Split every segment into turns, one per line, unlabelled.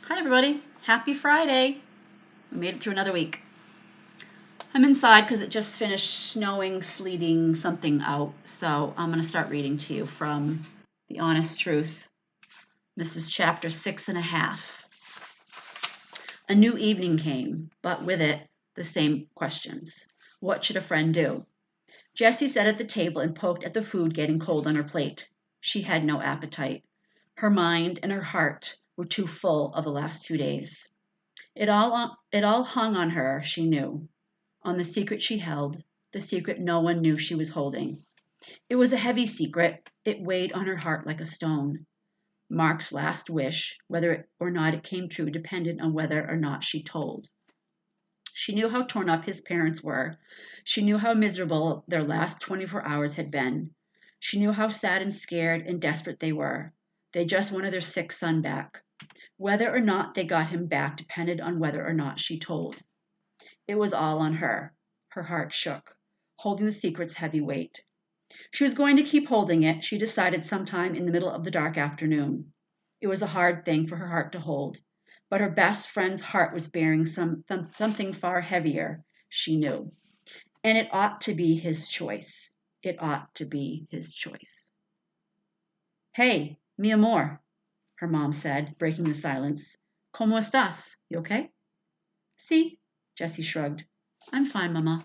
Hi everybody, happy Friday. We made it through another week. I'm inside because it just finished snowing, sleeting, something out. So I'm going to start reading to you from The Honest Truth. This is chapter 6.5. A new evening came, but with it, the same questions. What should a friend do? Jessie sat at the table and poked at the food getting cold on her plate. She had no appetite. Her mind and her heart were too full of the last 2 days. It all hung on her, she knew, on the secret she held, the secret no one knew she was holding. It was a heavy secret. It weighed on her heart like a stone. Mark's last wish, whether or not it came true, depended on whether or not she told. She knew how torn up his parents were. She knew how miserable their last 24 hours had been. She knew how sad and scared and desperate they were. They just wanted their sick son back. Whether or not they got him back depended on whether or not she told. It was all on her. Her heart shook, holding the secret's heavy weight. She was going to keep holding it, she decided sometime in the middle of the dark afternoon. It was a hard thing for her heart to hold, but her best friend's heart was bearing something far heavier, she knew. And it ought to be his choice. It ought to be his choice. Hey, mi amor, her mom said, breaking the silence. ¿Cómo estás? You okay? Sí, Jessie shrugged. I'm fine, Mama.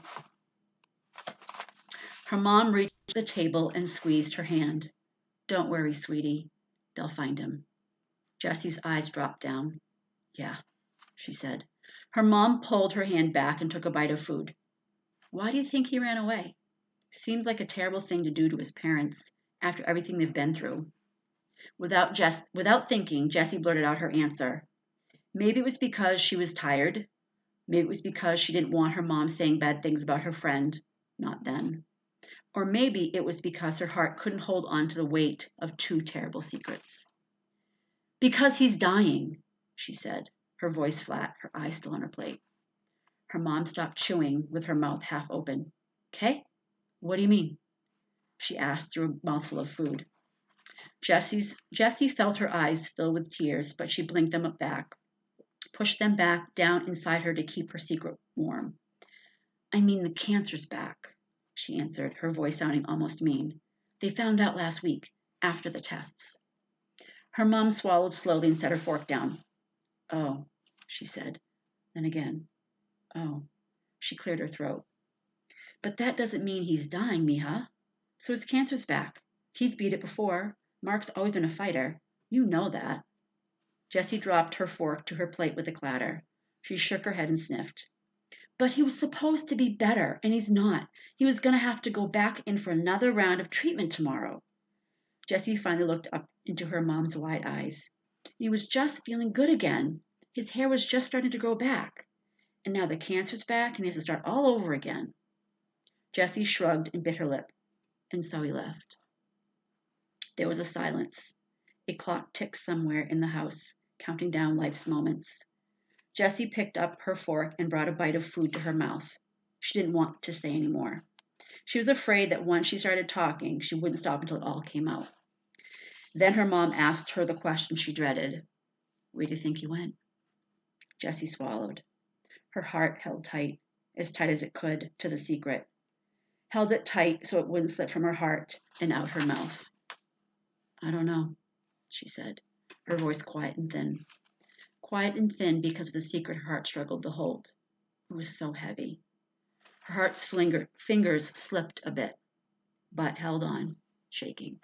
Her mom reached the table and squeezed her hand. Don't worry, sweetie. They'll find him. Jessie's eyes dropped down. Yeah, she said. Her mom pulled her hand back and took a bite of food. Why do you think he ran away? Seems like a terrible thing to do to his parents after everything they've been through. Without thinking, Jessie blurted out her answer. Maybe it was because she was tired. Maybe it was because she didn't want her mom saying bad things about her friend. Not then. Or maybe it was because her heart couldn't hold on to the weight of two terrible secrets. Because he's dying, she said, her voice flat, her eyes still on her plate. Her mom stopped chewing with her mouth half open. "'Kay? What do you mean?" she asked through a mouthful of food. Jessie felt her eyes fill with tears, but she blinked them back, pushed them back down inside her to keep her secret warm. I mean, the cancer's back, she answered, her voice sounding almost mean. They found out last week, after the tests. Her mom swallowed slowly and set her fork down. Oh, she said. Then again, oh. She cleared her throat. But that doesn't mean he's dying, mija. So his cancer's back. He's beat it before. Mark's always been a fighter. You know that. Jessie dropped her fork to her plate with a clatter. She shook her head and sniffed. But he was supposed to be better, and he's not. He was going to have to go back in for another round of treatment tomorrow. Jessie finally looked up into her mom's wide eyes. He was just feeling good again. His hair was just starting to grow back. And now the cancer's back, and he has to start all over again. Jessie shrugged and bit her lip. And so he left. There was a silence. A clock ticked somewhere in the house, counting down life's moments. Jessie picked up her fork and brought a bite of food to her mouth. She didn't want to say any more. She was afraid that once she started talking, she wouldn't stop until it all came out. Then her mom asked her the question she dreaded. Where do you think he went? Jessie swallowed. Her heart held tight as it could, to the secret. Held it tight so it wouldn't slip from her heart and out her mouth. I don't know, she said, her voice quiet and thin. Quiet and thin because of the secret her heart struggled to hold. It was so heavy. Her heart's fingers slipped a bit, but held on, shaking.